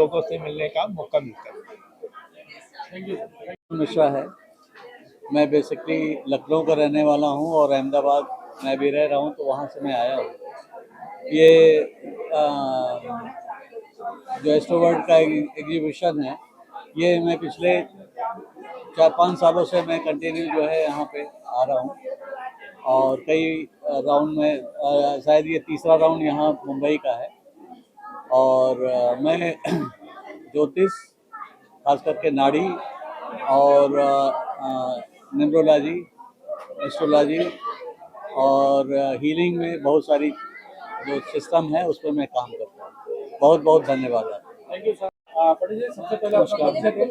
लोगों से मिलने का मौका मिलता है। मिश्रा है। मैं बेसिकली लखनऊ का रहने वाला हूँ और अहमदाबाद मैं भी रह रहा हूँ, तो वहाँ से मैं आया हूँ। ये जो एस्ट्रोवर्ड का एग्जीबिशन है, ये मैं पिछले 4-5 सालों से मैं कंटिन्यू जो है यहाँ पे आ रहा हूँ और कई राउंड में, शायद ये तीसरा राउंड यहाँ मुंबई का है। और मैं ज्योतिष, खास करके नाड़ी और न्यूमरोलॉजी, एस्ट्रोलॉजी और हीलिंग में बहुत सारी जो सिस्टम है उस पर मैं काम करता हूँ। बहुत बहुत धन्यवाद आपका। Thank you sir. Pandit ji, सबसे पहले आपका परिचय दें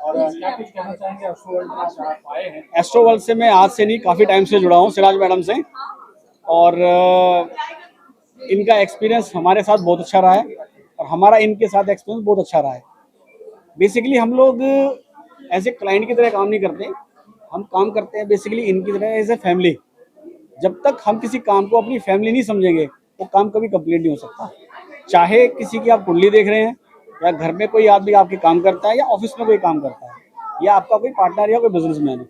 और क्या कुछ कहना चाहेंगे एस्ट्रोवर्ल्ड में आप आए हैं? एस्ट्रोवर्ल्ड से मैं आज से नहीं, काफ़ी टाइम से जुड़ा हूँ सिराज मैडम से, और इनका एक्सपीरियंस हमारे साथ बहुत अच्छा रहा है और हमारा इनके साथ एक्सपीरियंस बहुत अच्छा रहा है। बेसिकली हम लोग एज ए क्लाइंट की तरह काम नहीं करते, हम काम करते हैं बेसिकली इनकी तरह एज ए फैमिली। जब तक हम किसी काम को अपनी फैमिली नहीं समझेंगे वो काम कभी कंप्लीट नहीं हो सकता। चाहे किसी की आप कुंडली देख रहे हैं या घर में कोई आदमी आपके काम करता है या ऑफिस में कोई काम करता है या आपका कोई पार्टनर या कोई बिजनेसमैन है।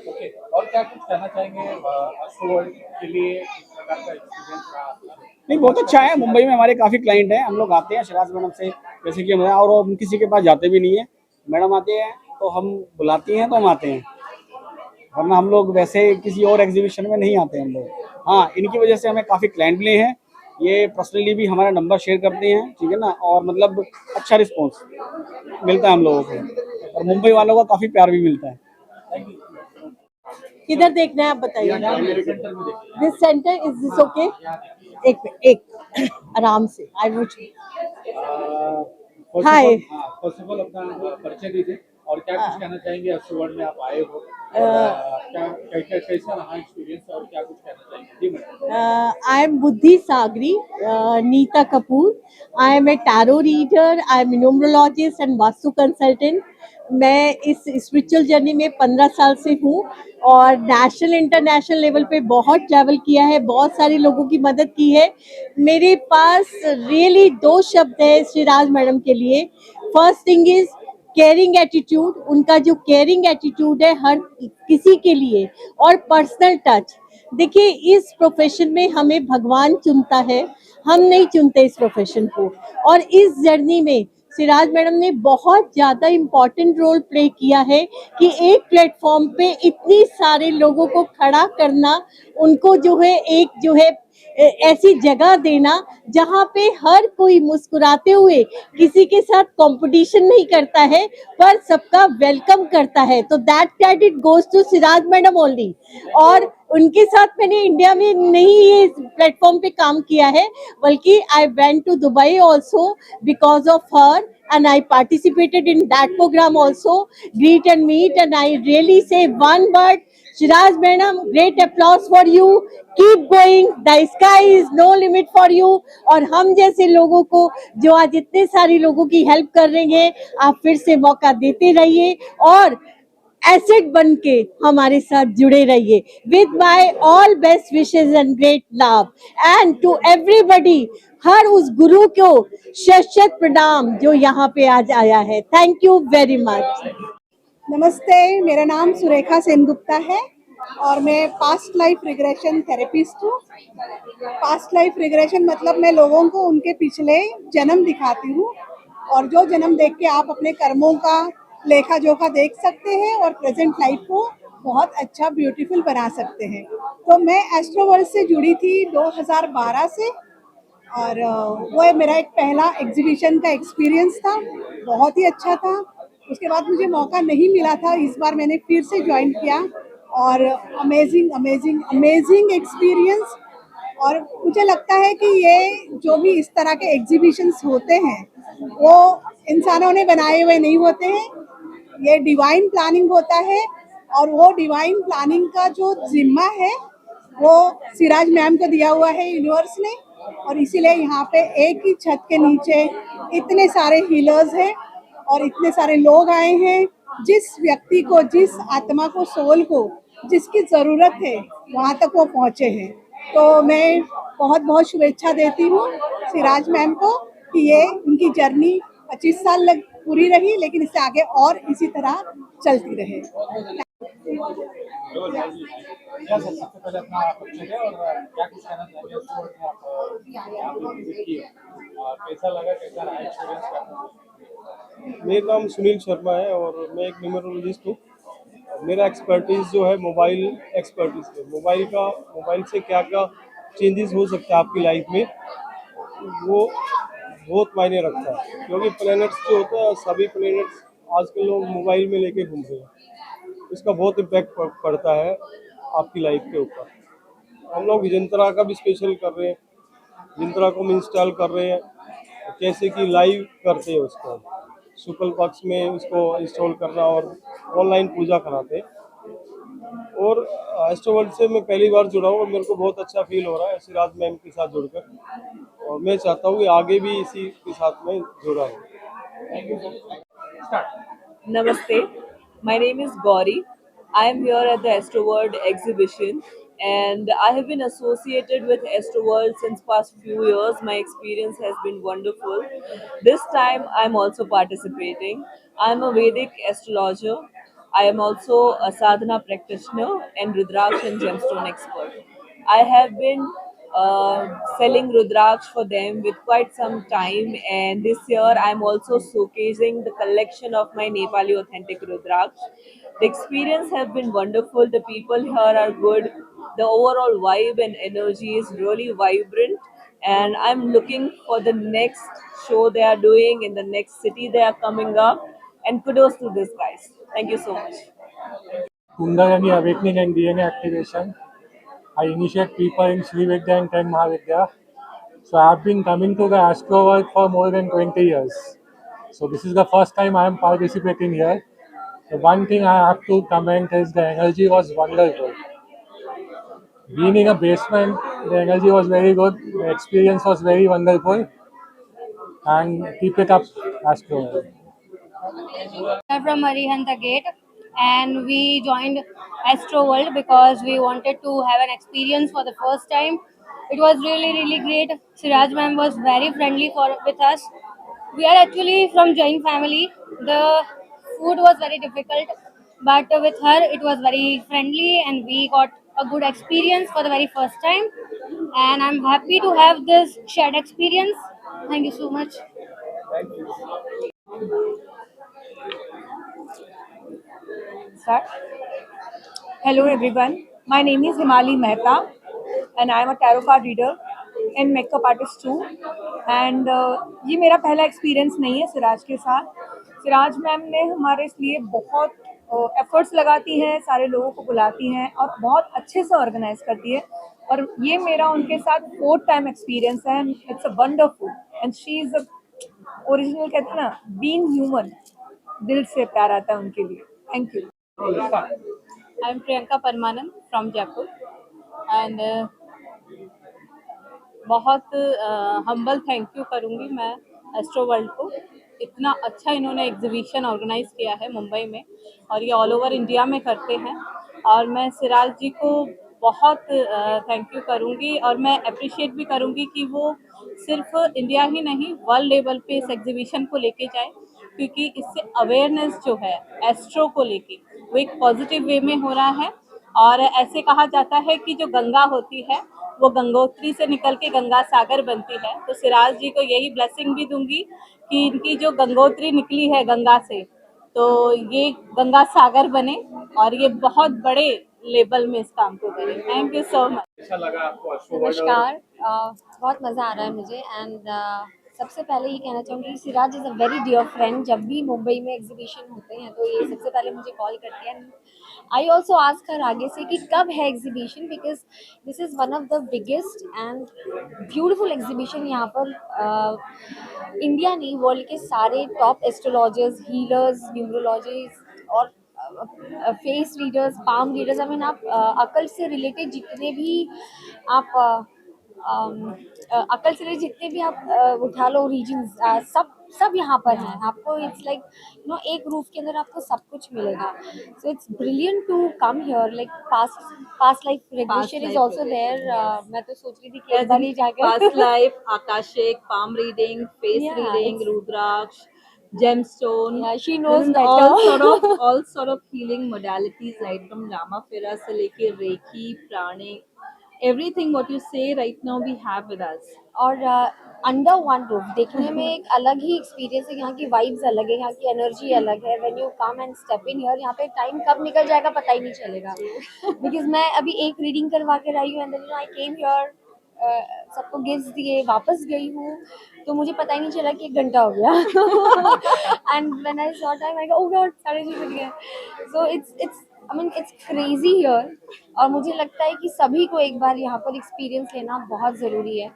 ओके, और क्या कुछ कहना चाहेंगे एस्ट्रोवर्ल्ड के लिए, किस प्रकार का एक्सपीरियंस रहा आपका? नहीं, बहुत अच्छा है। मुंबई में हमारे काफ़ी क्लाइंट हैं, हम लोग आते हैं सिराज मैडम से, जैसे कि हमारा, और हम किसी के पास जाते भी नहीं है। मैडम आते हैं तो हम बुलाती हैं तो हम आते हैं, वरना हम लोग वैसे किसी और एग्जीबिशन में नहीं आते हम लोग। हाँ, इनकी वजह से हमें काफ़ी क्लाइंट मिले हैं, ये पर्सनली भी हमारा नंबर शेयर करते हैं, ठीक है ना, और मतलब अच्छा रिस्पॉन्स मिलता है हम लोगों को और मुंबई वालों का काफ़ी प्यार भी मिलता है। किधर देखना है आप बताइए। This centre is this okay? एक आराम से I would. Hi, first of all अपना परिचय दीजिए और क्या कुछ कहना चाहेंगे एस्ट्रोवर्ल्ड में आप आए हो, क्या कैसा रहा एक्सपीरियंस और क्या कुछ कहना चाहेंगे? जी madam. I am Buddhi Sagri, Neeta Kapoor. I am a tarot reader, I am a numerologist and vastu consultant. मैं इस स्पिरिचुअल जर्नी में 15 साल से हूँ और नेशनल इंटरनेशनल लेवल पे बहुत ट्रैवल किया है, बहुत सारे लोगों की मदद की है। मेरे पास रियली 2 शब्द है श्रीराज मैडम के लिए। First thing is caring attitude. उनका जो केयरिंग एटीट्यूड है हर किसी के लिए, और पर्सनल टच। देखिए, इस प्रोफेशन में हमें भगवान चुनता है, हम नहीं चुनते इस प्रोफेशन को। और इस जर्नी में सिराज मैडम ने बहुत ज़्यादा इम्पोर्टेंट रोल प्ले किया है कि एक प्लेटफॉर्म पे इतनी सारे लोगों को खड़ा करना, उनको जो है एक जो है ऐसी जगह देना जहाँ पे हर कोई मुस्कुराते हुए किसी के साथ कंपटीशन नहीं करता है पर सबका वेलकम करता है। तो that credit goes to Siraj madam only. और उनके साथ मैंने इंडिया में नहीं ये प्लेटफॉर्म पे काम किया है, बल्कि I went to Dubai also because of her and I participated in that program also, greet and meet, and I really say one word, Shiraj madam, great applause for you, keep going, the sky is no limit for you। और हम जैसे लोगों को जो आज इतने सारे लोगों की हेल्प कर रहे हैं, आप फिर से मौका देते रहिए और एसेट बन के हमारे साथ जुड़े रहिए। With my all best wishes and great love and to everybody, हर उस गुरु को शत प्रणाम जो यहाँ पे आज आया है। Thank you very much. नमस्ते, मेरा नाम सुरेखा सेनगुप्ता है और मैं पास्ट लाइफ रिग्रेशन थेरेपिस्ट हूँ। पास्ट लाइफ रिग्रेशन मतलब मैं लोगों को उनके पिछले जन्म दिखाती हूँ और जो जन्म देख के आप अपने कर्मों का लेखा जोखा देख सकते हैं और प्रेजेंट लाइफ को बहुत अच्छा ब्यूटीफुल बना सकते हैं। तो मैं एस्ट्रोवर्ल्ड से जुड़ी थी 2012 से और वो मेरा एक पहला एग्जीबिशन का एक्सपीरियंस था, बहुत ही अच्छा था। उसके बाद मुझे मौका नहीं मिला था, इस बार मैंने फिर से ज्वाइन किया और अमेजिंग अमेजिंग अमेजिंग एक्सपीरियंस। और मुझे लगता है कि ये जो भी इस तरह के एग्जीबिशंस होते हैं वो इंसानों ने बनाए हुए नहीं होते हैं, ये डिवाइन प्लानिंग होता है और वो डिवाइन प्लानिंग का जो जिम्मा है वो सिराज मैम को दिया हुआ है यूनिवर्स ने। और इसीलिए यहाँ पे एक ही छत के नीचे इतने सारे हीलर्स हैं और इतने सारे लोग आए हैं। जिस व्यक्ति को, जिस आत्मा को, सोल को जिसकी ज़रूरत है वहाँ तक वो पहुँचे हैं। तो मैं बहुत बहुत शुभेच्छा देती हूँ सिराज मैम को कि ये इनकी जर्नी 25 साल लग पूरी रही, लेकिन इससे आगे और इसी तरह चलती रहे। क्या सर, सबसे पहले अपना परिचय दें और क्या कुछ कहना चाहेंगे उस वर्ड में आप यहाँ पे विजिट किए और कैसा लगा, कैसा रहा एक्सपीरियंस का? मेरा नाम सुनील शर्मा है और मैं एक न्यूमरोलॉजिस्ट हूँ। मेरा एक्सपर्टीज़ जो है मोबाइल एक्सपर्टीज़ है। मोबाइल से क्या क्या चेंजेस हो सकता है आपकी लाइफ में, वो बहुत मायने रखता है, क्योंकि प्लैनेट्स जो होता है, सभी प्लैनेट्स आजकल लोग मोबाइल में लेके घूम रहे हैं। इसका बहुत इम्पैक्ट पड़ता है आपकी लाइफ के ऊपर। हम लोग विजंतरा का भी स्पेशल कर रहे हैं, विजंतरा को हम इंस्टॉल कर रहे हैं, जैसे कि लाइव करते हैं उसको, शुक्ल पक्ष में उसको इंस्टॉल करना और ऑनलाइन पूजा कराते हैं। और एस्ट्रो वर्ल्ड से मैं पहली बार जुड़ा हूँ और मेरे को बहुत अच्छा फील हो रहा है सिराज मैम के साथ जुड़कर, और मैं चाहता हूँ कि आगे भी इसी के साथ में जुड़ा हूँ। Thank you sir. Start. Namaste. My name is Gauri. I am here at the Astro World exhibition, and I have been associated with Astro World since past few years. My experience has been wonderful. This time I am also participating. I am a Vedic astrologer. I am also a sadhana practitioner and Rudraksh and gemstone expert. I have been selling Rudraksh for them with quite some time, and this year I'm also showcasing the collection of my Nepali authentic Rudraksh. The experience have been wonderful. The people here are good. The overall vibe and energy is really vibrant, and I'm looking for the next show they are doing in the next city they are coming up. And kudos to this guys. Thank you so much. Kundalini Awakening and DNA Activation. I initiate people in Sri Vidya and 10 Mahavidya. So I have been coming to the Astro World for more than 20 years. So this is the first time I am participating here. The one thing I have to comment is the energy was wonderful. Being in a basement, the energy was very good. The experience was very wonderful. And keep it up, Astro World. I'm from Arihanta Gate, and we joined Astro World because we wanted to have an experience for the first time. It was really great. Siraj ma'am was very friendly with us. We are actually from joint family. The food was very difficult, but with her it was very friendly, and we got a good experience for the very first time. And I'm happy to have this shared experience. Thank you so much. Start. Hello everyone. My name is Himali Mehta and I am a tarot card reader and makeup artist too. And ये मेरा पहला experience नहीं है सिराज के साथ। Siraj ma'am ने हमारे लिए बहुत एफर्ट्स लगाती हैं, सारे लोगों को बुलाती हैं और बहुत अच्छे से ऑर्गेनाइज करती है। और ये मेरा उनके साथ 4th टाइम एक्सपीरियंस है and it's a wonderful and she is original, कहते हैं ना, बीइंग ह्यूमन, दिल से प्यार आता है उनके लिए। Thank you. I'm Priyanka Parmanand from Jaipur, and बहुत हम्बल थैंक यू करूँगी मैं एस्ट्रो वर्ल्ड को। इतना अच्छा इन्होंने एग्जीबिशन ऑर्गेनाइज किया है मुंबई में, और ये ऑल ओवर इंडिया में करते हैं। और मैं सिराज जी को बहुत थैंक यू करूँगी, और मैं अप्रिशिएट भी करूँगी कि वो सिर्फ इंडिया ही नहीं वर्ल्ड लेवल पे इस एग्जीबिशन को लेके जाए, क्योंकि इससे अवेयरनेस जो है एस्ट्रो को लेके वो एक पॉजिटिव वे में हो रहा है। और ऐसे कहा जाता है कि जो गंगा होती है वो गंगोत्री से निकल के गंगा सागर बनती है। तो सिराज जी को यही ब्लेसिंग भी दूंगी कि इनकी जो गंगोत्री निकली है गंगा से, तो ये गंगा सागर बने और ये बहुत बड़े लेवल में इस काम को करें। Thank you so much. कैसा लगा आपको एस्ट्रो वर्ल्ड? नमस्कार, बहुत मज़ा आ रहा है मुझे। एंड सबसे पहले ये कहना चाहूँगी, Siraj is a very dear friend. जब भी मुंबई में एग्जीबिशन होते हैं तो ये सबसे पहले मुझे कॉल करती है। आई ऑल्सो आस्क हर आगे से कि कब है exhibition, because this is one of the biggest and beautiful exhibition. यहाँ पर इंडिया नहीं, वर्ल्ड के सारे टॉप एस्ट्रोलॉजर्स, हीलर्स, न्यूमरोलॉजिस्ट और face readers, palm readers, I mean आप अकल से रिलेटेड जितने भी आप अक्कल से जितने भी आप उठा लो रीजन्स, सब यहाँ पर हैं आपको। इट्स लाइक एक रूफ के अंदर आपको सब कुछ मिलेगा। So it's brilliant to come here. Like past life regression is life also there. मैं तो सोच रही थी कि एक बार ही जाकर past life, Akashic, palm reading, face Yeah, reading, it's- Rudraksh, gemstone. Yeah, she knows Then better. all sort of healing modalities, right from Lama Fira se leke Reiki, Pranic, everything what you say right now we have with us. और under one roof देखने में एक अलग ही experience है। यहाँ की vibes अलग है, यहाँ की एनर्जी अलग है। When you come and step in here, यहाँ पे टाइम कब निकल जाएगा पता ही नहीं चलेगा। बिकॉज मैं अभी एक रीडिंग करवा के आई हूँ and then I came here, सबको गिफ्ट्स दिए, वापस गई हूँ, तो मुझे पता ही नहीं चला कि 1 घंटा हो गया। And when I saw time I go oh God 6:30 बज गए। So it's I mean it's crazy here. और मुझे लगता है कि सभी को एक बार यहाँ पर एक्सपीरियंस लेना बहुत ज़रूरी है।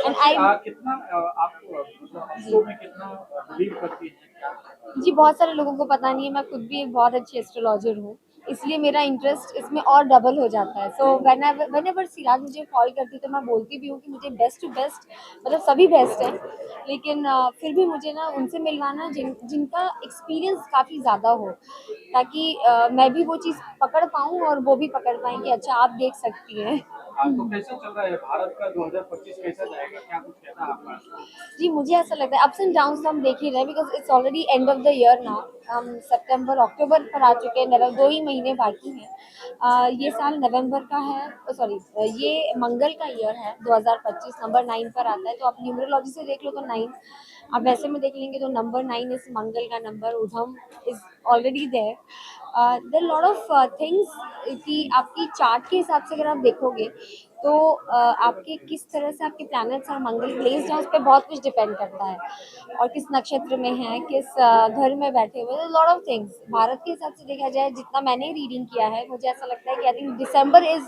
एंड आई कितना आप मतलब शो में कितना बिलीव करती हैं? जी, बहुत सारे लोगों को पता नहीं है, मैं खुद भी एक बहुत अच्छी एस्ट्रोलॉजर हूँ, इसलिए मेरा इंटरेस्ट इसमें और डबल हो जाता है। सो व्हेनेवर सिराज मुझे कॉल करती है तो मैं बोलती भी हूँ कि मुझे बेस्ट टू बेस्ट, मतलब सभी बेस्ट हैं, लेकिन फिर भी मुझे ना उनसे मिलवाना जिनका एक्सपीरियंस काफ़ी ज़्यादा हो, ताकि मैं भी वो चीज़ पकड़ पाऊँ और वो भी पकड़ पाएँ कि अच्छा आप देख सकती हैं। आपको कैसा चल रहा है भारत का 2025 कैसा जाएगा, क्या कुछ कहना है आपका? जी, मुझे ऐसा लगता है अप्स एंड डाउन्स हम देख ही रहे हैं, because it's already end of the year now. हम सितंबर अक्टूबर पर आ चुके हैं, 2 ही महीने बाकी हैं। ये साल नवंबर का है, सॉरी ये मंगल का ईयर है, 2025 नंबर 9 पर आता है। तो आप न्यूमरोलॉजी से देख लो तो 9, आप वैसे में देख लेंगे तो नंबर 9 इस मंगल का नंबर, उधम is already there. There lot of things कि आपकी चार्ट के हिसाब से अगर आप देखोगे तो आपके किस तरह से आपके प्लैनेट्स और मंगल प्लेस्ड हैं उस पर बहुत कुछ डिपेंड करता है, और किस नक्षत्र में है, किस घर में बैठे हुए, लॉट ऑफ थिंग्स। भारत के हिसाब से देखा जाए, जितना मैंने रीडिंग किया है, मुझे ऐसा लगता है कि I think December is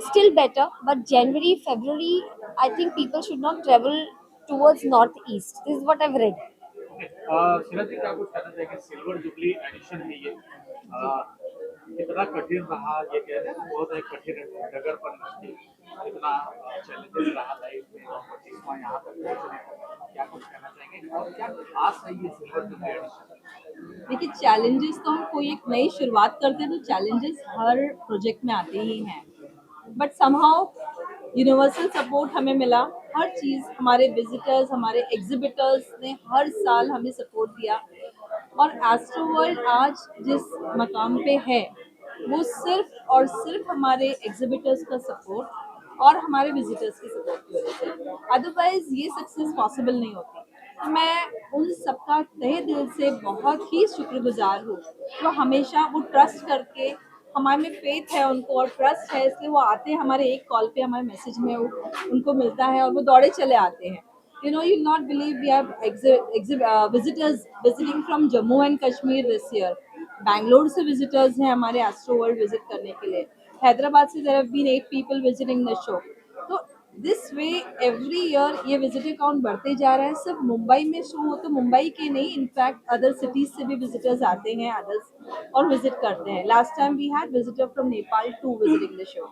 still better, but January February I think people should not travel towards north east. This is what I have read. Siraj ji क्या कुछ कहना चाहिए? सिल्वर जुबली एडिशन है ये, कितना कठिन रहा, ये कह रहे हैं बहुत एक कठिन डगर पर लगी, कितना चैलेंजेस रहा लाइफ में और 25वां यहाँ तक पहुँचने का, क्या कुछ कहना चाहेंगे और क्या खास है ये सिल्वर जुबली एडिशन? देखिए, चैलेंजेस तो हम कोई एक नई शुरुआत करते हैं तो चैलेंजेस हर प्रोजेक्ट में आते ही हैं, बट समहाउ यूनिवर्सल सपोर्ट हमें मिला। हर चीज़, हमारे विजिटर्स, हमारे एग्जिबिटर्स ने हर साल हमें सपोर्ट दिया, और एस्ट्रो वर्ल्ड आज जिस मकाम पे है वो सिर्फ और सिर्फ हमारे एग्जिबिटर्स का सपोर्ट और हमारे विजिटर्स की सपोर्ट की वजह से, अदरवाइज ये सक्सेस पॉसिबल नहीं होती। तो मैं उन सबका तहे दिल से बहुत ही शुक्रगुजार हूँ। वो हमेशा वो ट्रस्ट करके, हमारे में फेथ है उनको और ट्रस्ट है, इसलिए वो आते हैं हमारे एक कॉल पे, हमारे मैसेज में उनको मिलता है और वो दौड़े चले आते हैं। You know, you'll not believe we have visitors visiting from Jammu and Kashmir this year. Bangalore से visitors हैं हमारे Astro World visit करने के लिए. हैदराबाद से there have been 8 people visiting the show. तो this way every year ये visitor count बढ़ते जा रहा है। सिर्फ मुंबई में शो हो तो मुंबई के नहीं, इनफैक्ट अदर सिटीज से भी विजिटर्स आते हैं, अदर्स और विजिट करते हैं। Last time we had visitor from Nepal to visiting the show.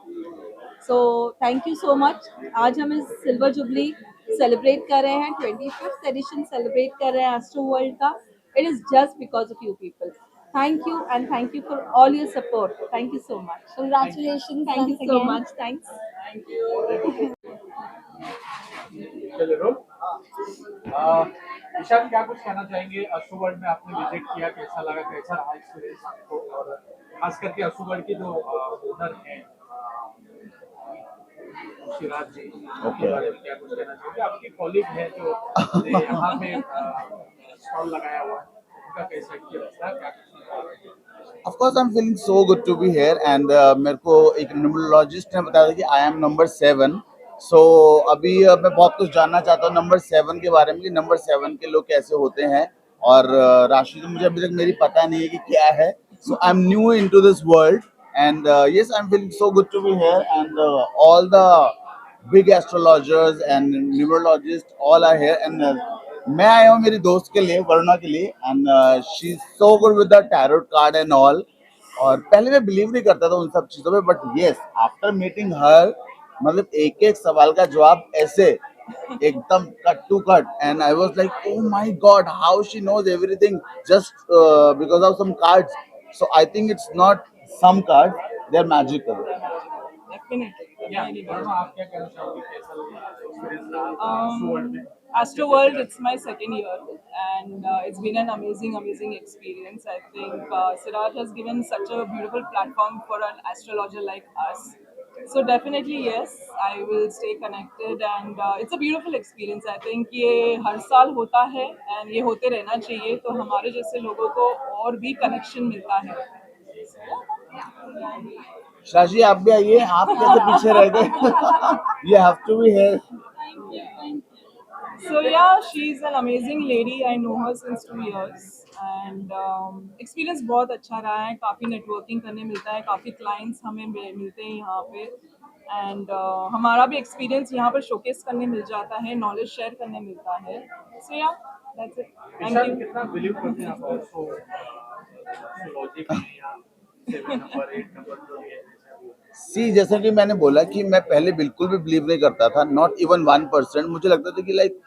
So thank you so much. आज हम इस सिल्वर जुबली सेलिब्रेट कर रहे हैं, 25th एडिशन सेलिब्रेट कर रहे हैं एस्ट्रो वर्ल्ड का। It is just because of you people. Thank you and thank you for all your support. Thank you so much. Congratulations thank you once so again. Much. Thanks. चलिए role. Ishan क्या कुछ कहना चाहेंगे? Astro world में आपने visit किया, कैसा लगा, कैसा रहा एक्सपीरियंस आपको, और खास करके एस्ट्रो वर्ल्ड के जो ओनर हैं सिराज जी, उनके बारे में क्या कुछ कहना चाहिए? आपकी कॉलीग है जो यहाँ पे स्टॉल लगाया हुआ है, उनका कैसा एक्सपीरियंस था, क्या कुछ? Of course, I'm feeling so good to be here, and मेरे को एक न्यूमरोलॉजिस्ट ने बताया था कि I am number 7. So अभी मैं बहुत कुछ जानना चाहता हूँ नंबर 7 के बारे में, कि नंबर 7 के लोग कैसे होते हैं, और राशि तो मुझे अभी तक मेरी पता नहीं है कि क्या है. So I'm new into this world, and yes, I'm feeling so good to be here, and all the big astrologers and numerologists all are here, and मैं आया हूँ मेरी दोस्त के लिए, वरुणा के लिए, and she is so good with the tarot card and all. और पहले मैं बिलीव नहीं करता था उन सब चीज़ों पे, but yes, after meeting her मतलब एक एक सवाल का जवाब ऐसे एकदम cut to cut, and I was like oh my god how she knows everything just because of some cards. So I think it's not some cards, they are magical. या वरुण, आप क्या कहना चाहोगे, कैसा एक्सपीरियंस रहा Astro World में? Astro World, it's my second year, and it's been an amazing experience. I think Siraj has given such a beautiful platform for an astrologer like us. So definitely yes, I will stay connected, and it's a beautiful experience. I think ये हर साल होता है and ये होते रहना चाहिए, तो हमारे जैसे लोगों को और भी कनेक्शन मिलता है. शाशी आप भी आइए, आप कैसे पीछे रह गए? You have to be here. So yeah, she's an amazing lady. I know her since 2 years, and experience बहुत अच्छा रहा है. काफ़ी networking करने मिलता है, काफ़ी clients हमें मिलते हैं यहाँ पे, and हमारा भी experience यहाँ पर showcase करने मिल जाता है, knowledge share करने मिलता है. So yeah, that's it. Thank Ishaan, you. कितना बिलीव करते हैं आप ऑल्सो एस्ट्रोलॉजी में या 7 नंबर 8 नंबर जो भी है? सी, जैसे कि मैंने बोला कि मैं पहले बिल्कुल भी बिलीव नहीं करता था, नॉट इवन 1%. मुझे लगता था कि लाइक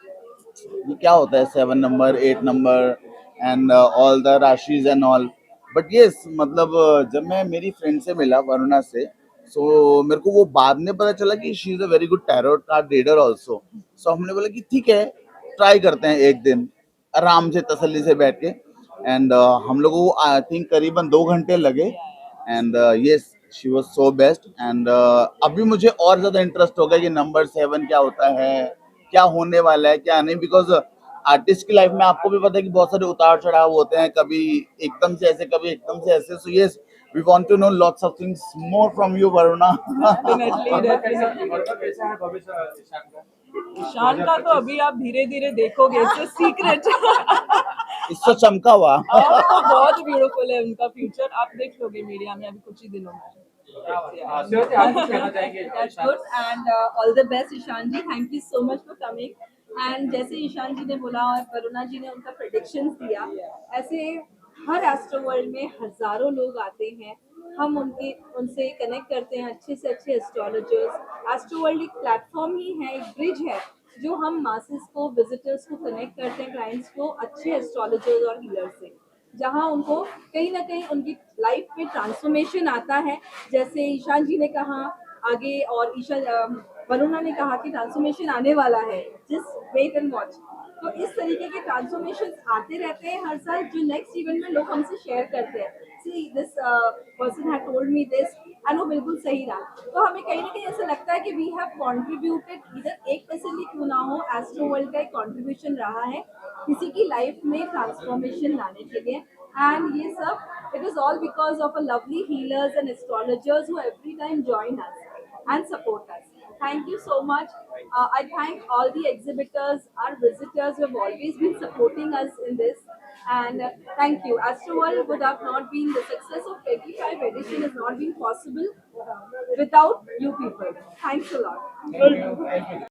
ये क्या होता है 7 number 8 number and all the राशिज and all. But yes, मतलब जब मैं मेरी फ्रेंड से मिला वरुणा से, सो मेरे को वो बाद में पता चला कि she is a very good tarot card reader also. So हमने बोला कि ठीक है, ट्राई करते हैं एक दिन आराम से तसल्ली से बैठ के. एंड हम लोगों को आई थिंक करीबन 2 घंटे लगे, and yes she was so best. And अभी मुझे और ज्यादा इंटरेस्ट हो गया कि नंबर 7 क्या होता है, क्या होने वाला है, क्या नहीं. बिकॉज आर्टिस्ट की लाइफ में आपको भी पता है कि बहुत सारे उतार चढ़ाव होते हैं, कभी एकदम से ऐसे, कभी एकदम से ऐसे. So yes, we want to know lots of things more from you Varuna. Definitely, Varun definitely. कैसा है भविष्य ईशान का? ईशान का तो अभी आप धीरे धीरे देखोगे, it's a secret. इससे चमका हुआ. बहुत ब्यूटीफुल है उनका फ्यूचर, आप देख लोगे मीडिया में अभी कुछ ही दिनों में. शिवाजी, आप कुछ कहना चाहेंगे That's Ishan? good and all the best Ishan ji. Thank you so much for coming. And जैसे ईशान जी ने बोला और वरुणा जी ने उनका predictions दिया, ऐसे हर एस्ट्रो वर्ल्ड में हजारों लोग आते हैं. हम उनसे कनेक्ट करते हैं अच्छे से अच्छे एस्ट्रोलॉजर्स. एस्ट्रो वर्ल्ड एक प्लेटफॉर्म ही है, एक ब्रिज है जो हम मासेस को, विजिटर्स को कनेक्ट करते हैं, क्लाइंट्स को अच्छे एस्ट्रोलॉजर्स और हीलर्स से, जहां उनको कहीं ना कहीं उनकी लाइफ में ट्रांसफॉर्मेशन आता है. जैसे ईशान जी ने कहा आगे, और वरुणा ने कहा कि ट्रांसफॉर्मेशन आने वाला है, जस्ट वेट एंड वॉच. तो इस तरीके के ट्रांसफॉर्मेशन आते रहते हैं हर साल, जो नेक्स्ट इवेंट में लोग हमसे शेयर करते हैं. See this person had told me this, and वो बिल्कुल सही रहा. तो हमें कहीं ना कहीं ऐसा लगता है कि वी हैव कॉन्ट्रीब्यूटेड, इधर 1% भी क्यों ना हो, एस्ट्रो वर्ल्ड का एक कॉन्ट्रीब्यूशन रहा है किसी की लाइफ में ट्रांसफॉर्मेशन लाने के लिए. एंड ये सब it is all because of a lovely healers and astrologers who every time join us and support us. Thank you so much. I thank all the exhibitors, our visitors who have always been supporting us in this. And thank you. Astro World would have not been, the success of 25 edition has not been possible without you people. Thanks a lot.